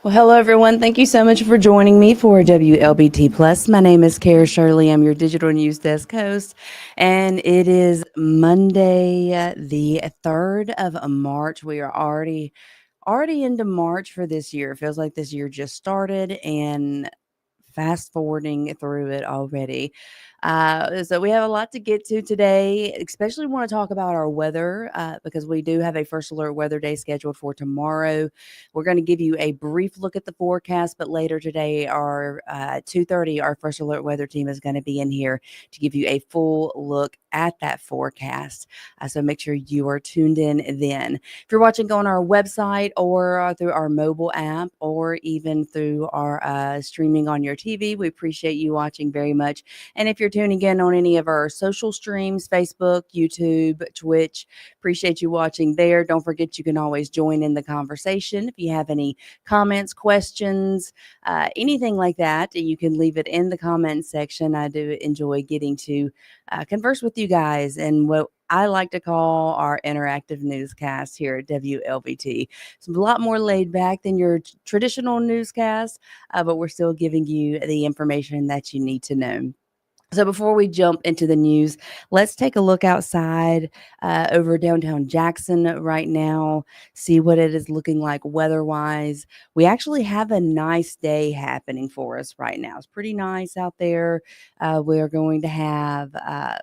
Well, hello, everyone. Thank you so much for joining me for WLBT Plus. My name is Kara Shirley. I'm your digital news desk host, and it is Monday, the 3rd of March. We are already into March for this year. It feels like this year just started, and fast forwarding through it already. So we have a lot to get to today, especially want to talk about our weather because we do have a first alert weather day scheduled for tomorrow. We're going to give you a brief look at the forecast, but later today, our 2:30, our first alert weather team is going to be in here to give you a full look at that forecast. So make sure you are tuned in then. If you're watching on our website or through our mobile app or even through our streaming on your TV, we appreciate you watching very much. And if you're tuning in on any of our social streams, Facebook, YouTube, Twitch, appreciate you watching there. Don't forget you can always join in the conversation. If you have any comments, questions, anything like that, you can leave it in the comments section. I do enjoy getting to converse with you guys and what I like to call our interactive newscast here at WLVT. It's a lot more laid back than your traditional newscast, but we're still giving you the information that you need to know. So before we jump into the news, let's take a look outside over downtown Jackson right now, see what it is looking like weather-wise. We actually have a nice day happening for us right now. It's pretty nice out there. We're going to have,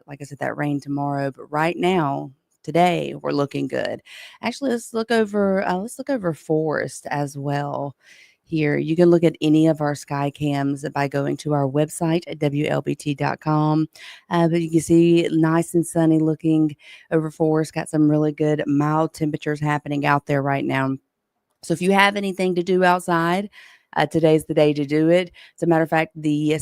like I said, that rain tomorrow, but right now, today, we're looking good. Actually, let's look over Forest as well here. You can look at any of our sky cams by going to our website at WLBT.com. But you can see nice and sunny looking over Forest. Got some really good mild temperatures happening out there right now. So if you have anything to do outside, today's the day to do it. As a matter of fact, the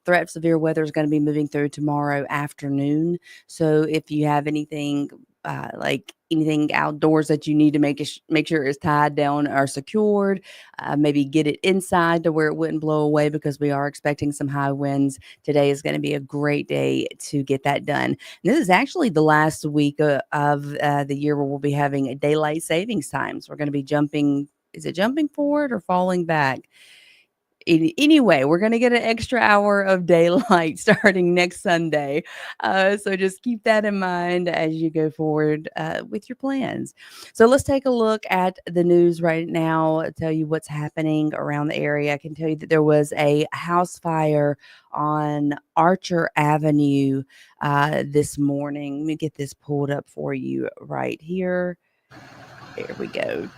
threat of severe weather is going to be moving through tomorrow afternoon. So if you have anything like anything outdoors that you need to make sure it's tied down or secured, maybe get it inside to where it wouldn't blow away because we are expecting some high winds. Today is going to be a great day to get that done. And this is actually the last week of the year where we'll be having a daylight savings times. We're going to be jumping. Is it jumping forward or falling back? Anyway, we're going to get an extra hour of daylight starting next Sunday. So just keep that in mind as you go forward with your plans. So let's take a look at the news right now, tell you what's happening around the area. I can tell you that there was a house fire on Archer Avenue this morning. Let me get this pulled up for you right here. There we go.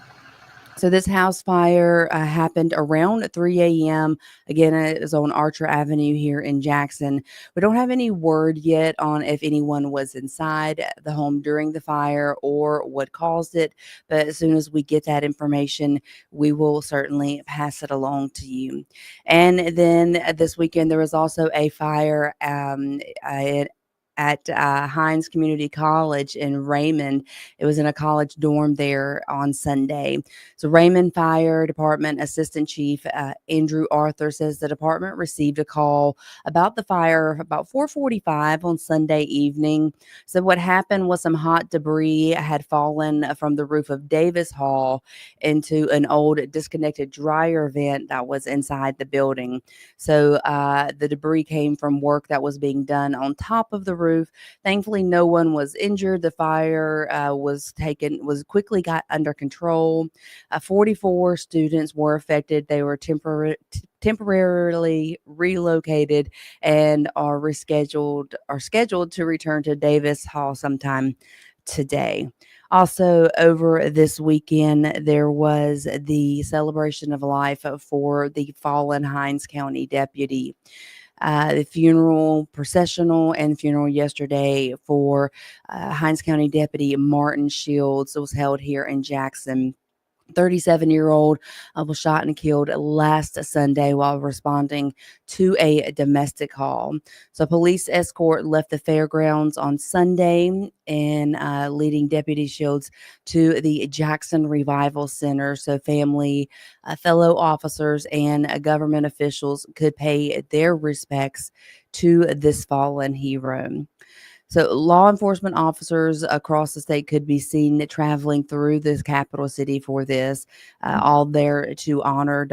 So this house fire happened around 3 a.m. Again, it is on Archer Avenue here in Jackson. We don't have any word yet on if anyone was inside the home during the fire or what caused it. But as soon as we get that information, we will certainly pass it along to you. And then this weekend, there was also a fire at Hinds Community College in Raymond. It was in a college dorm there on Sunday. So Raymond Fire Department Assistant Chief Andrew Arthur says the department received a call about the fire about 4:45 on Sunday evening. So what happened was some hot debris had fallen from the roof of Davis Hall into an old disconnected dryer vent that was inside the building. So the debris came from work that was being done on top of the roof. Thankfully, no one was injured. The fire was quickly got under control. 44 students were affected. They were temporarily relocated and are scheduled to return to Davis Hall sometime today. Also, over this weekend, there was the celebration of life for the fallen Hinds County deputy. The funeral, processional, and funeral yesterday for Hinds County Deputy Martin Shields was held here in Jackson. 37-year-old was shot and killed last Sunday while responding to a domestic call. So police escort left the fairgrounds on Sunday and leading Deputy Shields to the Jackson Revival Center so family, fellow officers, and government officials could pay their respects to this fallen hero. So, law enforcement officers across the state could be seen traveling through this capital city for this, all there to honor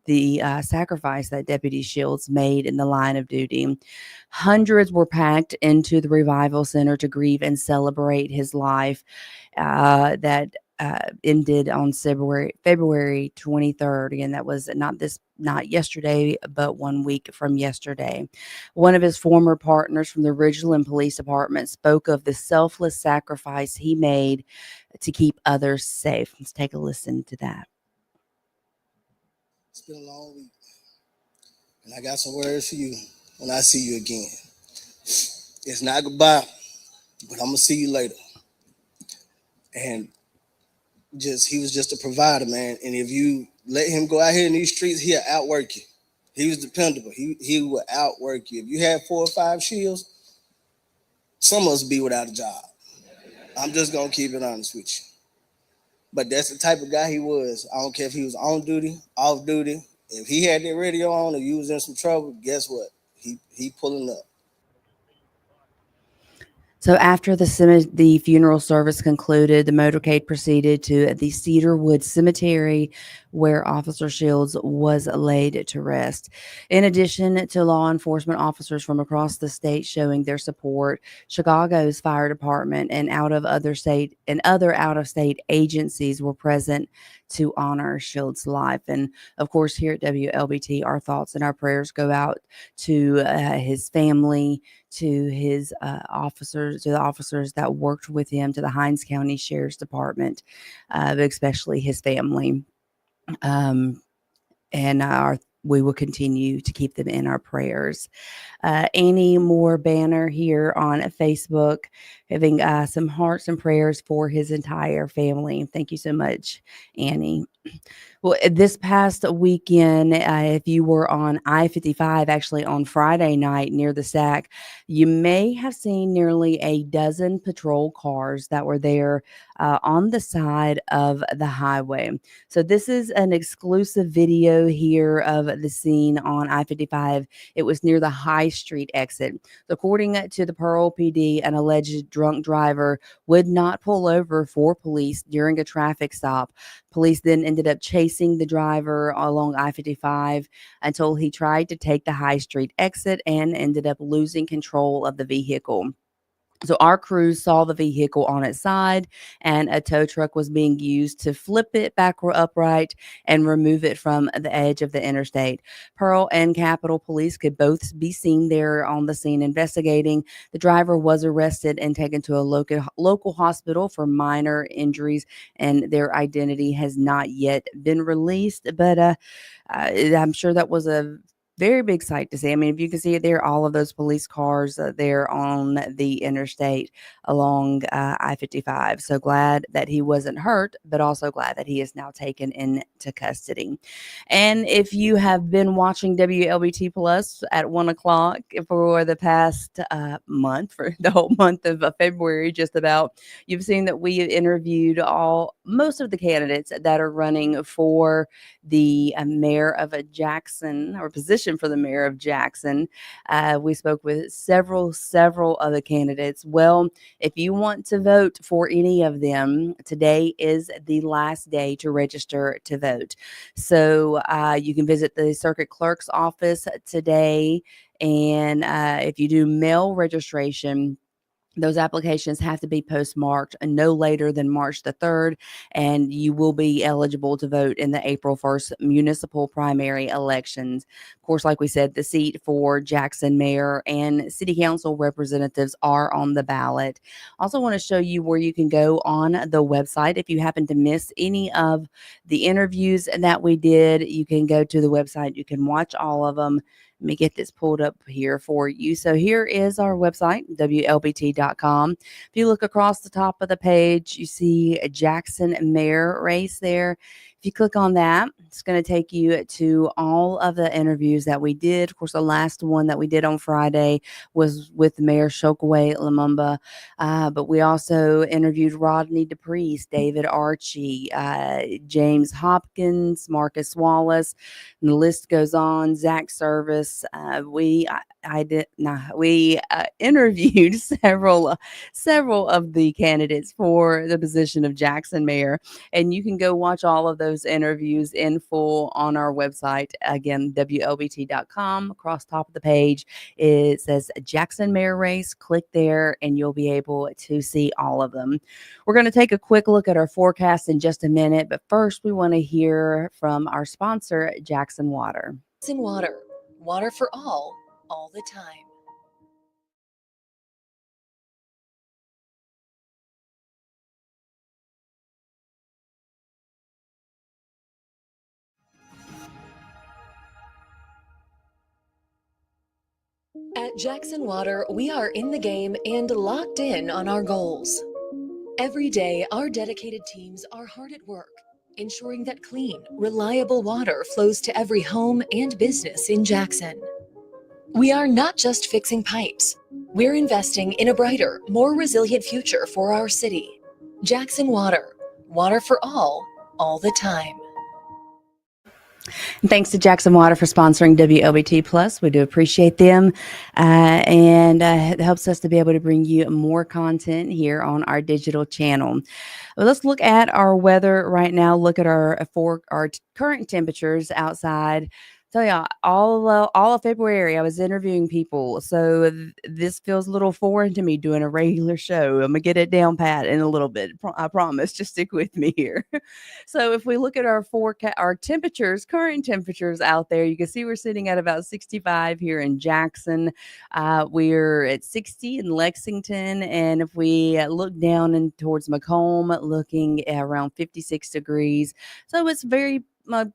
the sacrifice that Deputy Shields made in the line of duty. Hundreds were packed into the Revival Center to grieve and celebrate his life that ended on February 23rd. Again, that was not yesterday, but 1 week from yesterday. One of his former partners from the Ridgeland Police Department spoke of the selfless sacrifice he made to keep others safe. Let's take a listen to that. It's been a long week, and I got some words for you when I see you again. It's not goodbye, but I'm gonna see you later. And he was just a provider, man. And if you let him go out here in these streets, he'll outwork you. He was dependable. He would outwork you. If you had 4 or 5 shields, some of us be without a job. I'm just gonna keep it honest with you. But that's the type of guy he was. I don't care if he was on duty, off duty. If he had that radio on or you was in some trouble, guess what? He pulling up. So after the funeral service concluded, the motorcade proceeded to the Cedarwood Cemetery, where Officer Shields was laid to rest. In addition to law enforcement officers from across the state showing their support, Chicago's fire department and other out of state agencies were present to honor Shields' life. And of course, here at WLBT, our thoughts and our prayers go out to his family, to his officers, to the officers that worked with him, to the Hinds County Sheriff's Department, but especially his family. Um, and we will continue to keep them in our prayers. Annie Moore Banner here on Facebook, having some hearts and prayers for his entire family. Thank you so much, Annie. Well, this past weekend, if you were on I-55, actually on Friday night near the SAC, you may have seen nearly a dozen patrol cars that were there on the side of the highway. So this is an exclusive video here of the scene on I-55. It was near the High Street exit. According to the Pearl PD, an alleged drunk driver would not pull over for police during a traffic stop. Police then ended up chasing the driver along I-55 until he tried to take the High Street exit and ended up losing control of the vehicle. So our crews saw the vehicle on its side, and a tow truck was being used to flip it back upright and remove it from the edge of the interstate. Pearl and Capitol Police could both be seen there on the scene investigating. The driver was arrested and taken to a local hospital for minor injuries, and their identity has not yet been released. But I'm sure that was a very big sight to see. I mean, if you can see it there, all of those police cars there on the interstate along I-55. So glad that he wasn't hurt, but also glad that he is now taken into custody. And if you have been watching WLBT Plus at 1 o'clock for the past month, for the whole month of February, just about, you've seen that we have interviewed most of the candidates that are running for the mayor of Jackson, or position for the mayor of Jackson. We spoke with several of the candidates. Well, if you want to vote for any of them, today is the last day to register to vote. So you can visit the circuit clerk's office today. And if you do mail registration, those applications have to be postmarked no later than March the 3rd, and you will be eligible to vote in the April 1st municipal primary elections. Of course, like we said, the seat for Jackson mayor and city council representatives are on the ballot. Also want to show you where you can go on the website. If you happen to miss any of the interviews that we did, you can go to the website. You can watch all of them. Let me get this pulled up here for you. So here is our website, WLBT.com. If you look across the top of the page, you see a Jackson mayor race there. If you click on that, it's going to take you to all of the interviews that we did. Of course, the last one that we did on Friday was with Mayor Shokaway Lumumba. But we also interviewed Rodney DePriest, David Archie, James Hopkins, Marcus Wallace, and the list goes on. Zach Service. interviewed several of the candidates for the position of Jackson mayor, and you can go watch all of those interviews in full on our website. Again, WLBT.com. Across top of the page, it says Jackson mayor race. Click there, and you'll be able to see all of them. We're going to take a quick look at our forecast in just a minute, but first we want to hear from our sponsor, Jackson Water. Jackson Water, water for all the time. At Jackson Water, we are in the game and locked in on our goals. Every day, our dedicated teams are hard at work, ensuring that clean, reliable water flows to every home and business in Jackson. We are not just fixing pipes. We're investing in a brighter, more resilient future for our city. Jackson Water, water for all the time. Thanks to Jackson Water for sponsoring WLBT Plus. We do appreciate them, and it helps us to be able to bring you more content here on our digital channel. Well, let's look at our weather right now. Look at our current temperatures outside. So yeah, all of February I was interviewing people, so this feels a little foreign to me doing a regular show. I'm gonna get it down pat in a little bit. I promise. Just stick with me here. So if we look at our forecast, our temperatures, current temperatures out there, you can see we're sitting at about 65 here in Jackson. We're at 60 in Lexington, and if we look down and towards Macomb, looking at around 56 degrees. So it's very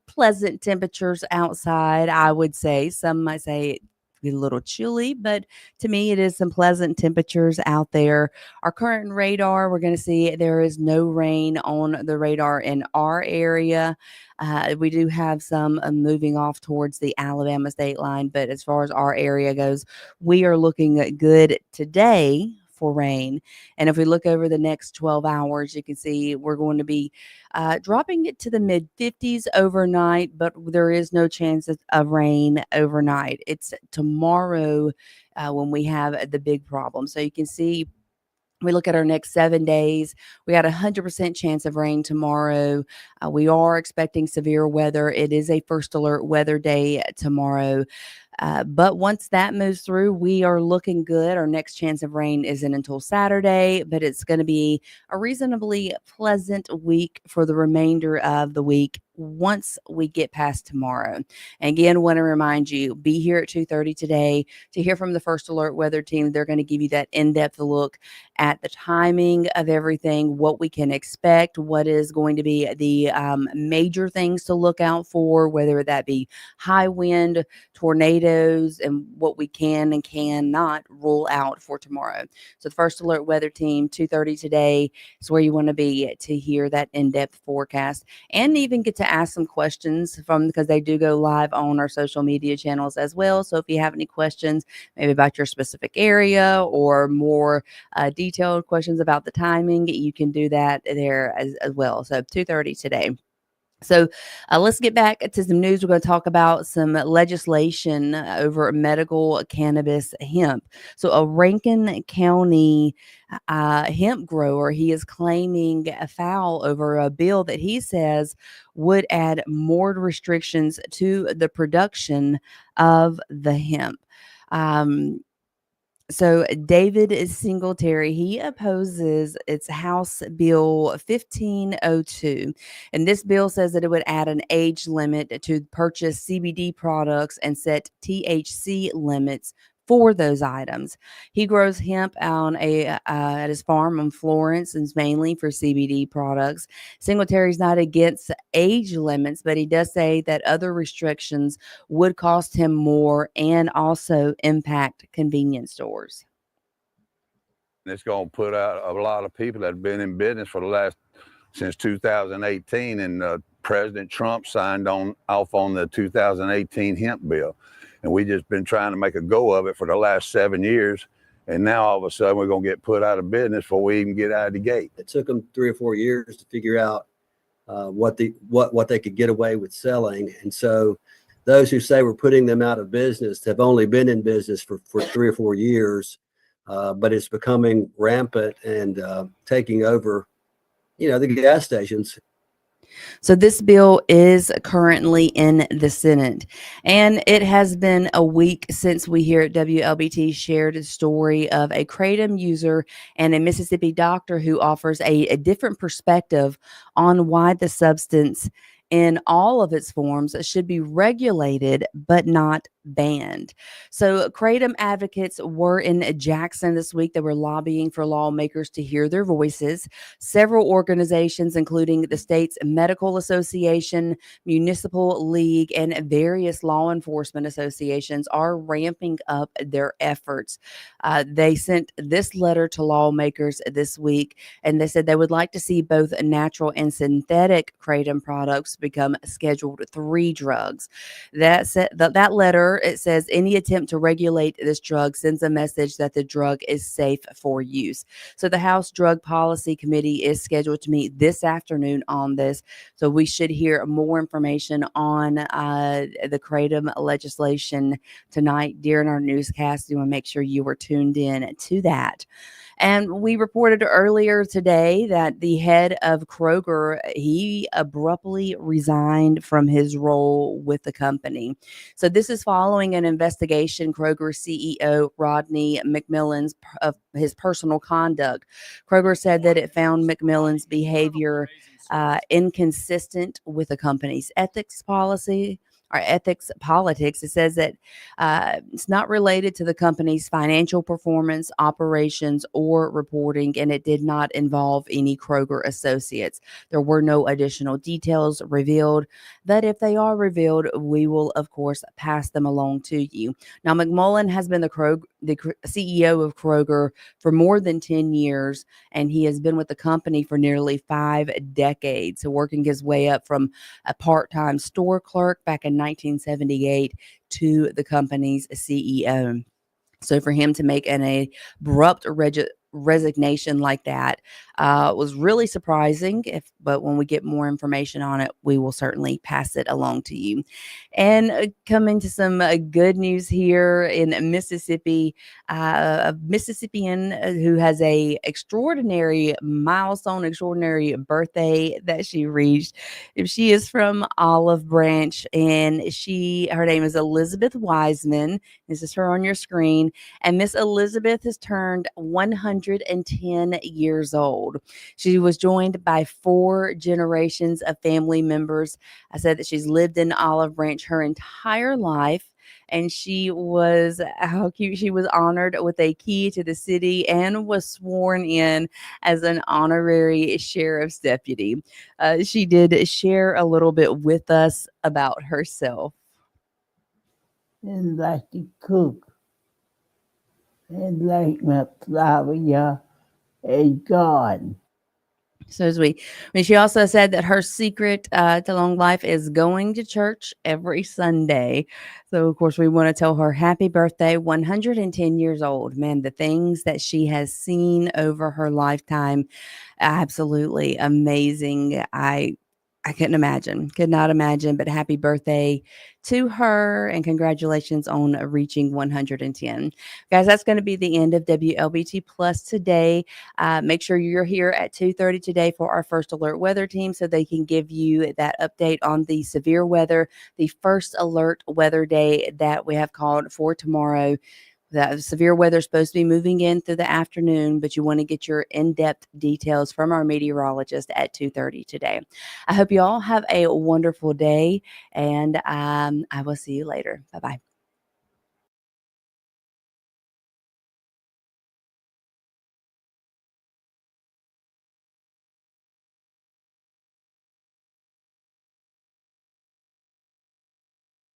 pleasant temperatures outside, I would say. Some might say a little chilly, but to me, it is some pleasant temperatures out there. Our current radar, we're going to see there is no rain on the radar in our area. We do have some moving off towards the Alabama state line, but as far as our area goes, we are looking good today for rain. And if we look over the next 12 hours, you can see we're going to be dropping it to the mid 50s overnight, but there is no chance of rain overnight. It's tomorrow when we have the big problem. So you can see we look at our next 7 days. We got 100% chance of rain tomorrow. We are expecting severe weather. It is a first alert weather day tomorrow. But once that moves through, we are looking good. Our next chance of rain isn't until Saturday, but it's going to be a reasonably pleasant week for the remainder of the week once we get past tomorrow. And again, want to remind you, be here at 2:30 today to hear from the First Alert Weather Team. They're going to give you that in-depth look at the timing of everything, what we can expect, what is going to be the major things to look out for, whether that be high wind, tornadoes, and what we can and cannot rule out for tomorrow. So the First Alert Weather Team, 2:30 today is where you want to be to hear that in-depth forecast and even get to ask some questions because they do go live on our social media channels as well. So if you have any questions, maybe about your specific area or more detailed questions about the timing, you can do that there as well. So 2:30 today. So let's get back to some news. We're going to talk about some legislation over medical cannabis hemp. So a Rankin County hemp grower, he is claiming a foul over a bill that he says would add more restrictions to the production of the hemp. So David Singletary, he opposes its House Bill 1502. And this bill says that it would add an age limit to purchase CBD products and set THC limits for those items. He grows hemp on at his farm in Florence, and it's mainly for CBD products. Singletary's not against age limits, but he does say that other restrictions would cost him more and also impact convenience stores. It's going to put out a lot of people that have been in business since 2018, and President Trump signed off on the 2018 hemp bill. And we just been trying to make a go of it for the last 7 years. And now all of a sudden we're going to get put out of business before we even get out of the gate. It took them 3 or 4 years to figure out what they could get away with selling. And so those who say we're putting them out of business have only been in business for 3 or 4 years, but it's becoming rampant and taking over, the gas stations. So this bill is currently in the Senate, and it has been a week since we here at WLBT shared a story of a Kratom user and a Mississippi doctor who offers a different perspective on why the substance in all of its forms should be regulated but not banned. So Kratom advocates were in Jackson this week. They were lobbying for lawmakers to hear their voices. Several organizations, including the state's medical association, municipal league, and various law enforcement associations, are ramping up their efforts. They sent this letter to lawmakers this week, and they said they would like to see both natural and synthetic Kratom products become Scheduled 3 drugs. That letter, it says any attempt to regulate this drug sends a message that the drug is safe for use. So the House Drug Policy Committee is scheduled to meet this afternoon on this. So we should hear more information on the Kratom legislation tonight during our newscast. You want to make sure you were tuned in to that. And we reported earlier today that the head of Kroger, he abruptly resigned from his role with the company. So this is following an investigation Kroger CEO Rodney McMillan's of his personal conduct. Kroger said that it found McMillan's behavior inconsistent with the company's ethics policy. Our ethics politics. It says that it's not related to the company's financial performance, operations, or reporting, and it did not involve any Kroger associates. There were no additional details revealed, but if they are revealed, we will, of course, pass them along to you. Now, McMullen has been the CEO of Kroger for more than 10 years, and he has been with the company for nearly 5 decades, so working his way up from a part-time store clerk back in 1978 to the company's CEO. So for him to make an abrupt resignation like that was really surprising. But when we get more information on it, we will certainly pass it along to you. And coming to some good news here in Mississippi, a Mississippian who has a extraordinary milestone, extraordinary birthday that she reached. She is from Olive Branch, and her name is Elizabeth Wiseman. This is her on your screen. And Miss Elizabeth has turned 110 years old. She was joined by 4 generations of family members. I said that she's lived in Olive Branch her entire life. And how cute, she was honored with a key to the city and was sworn in as an honorary sheriff's deputy. She did share a little bit with us about herself. And like to cook. And like my flower is gone. So she also said that her secret to long life is going to church every Sunday. So, of course, we want to tell her happy birthday, 110 years old. Man, the things that she has seen over her lifetime, absolutely amazing. I could not imagine, but happy birthday to her and congratulations on reaching 110. Guys, that's going to be the end of WLBT Plus today. Make sure you're here at 2:30 today for our first alert weather team so they can give you that update on the severe weather, the first alert weather day that we have called for tomorrow. The severe weather is supposed to be moving in through the afternoon, but you want to get your in-depth details from our meteorologist at 2:30 today. I hope you all have a wonderful day, and I will see you later. Bye-bye.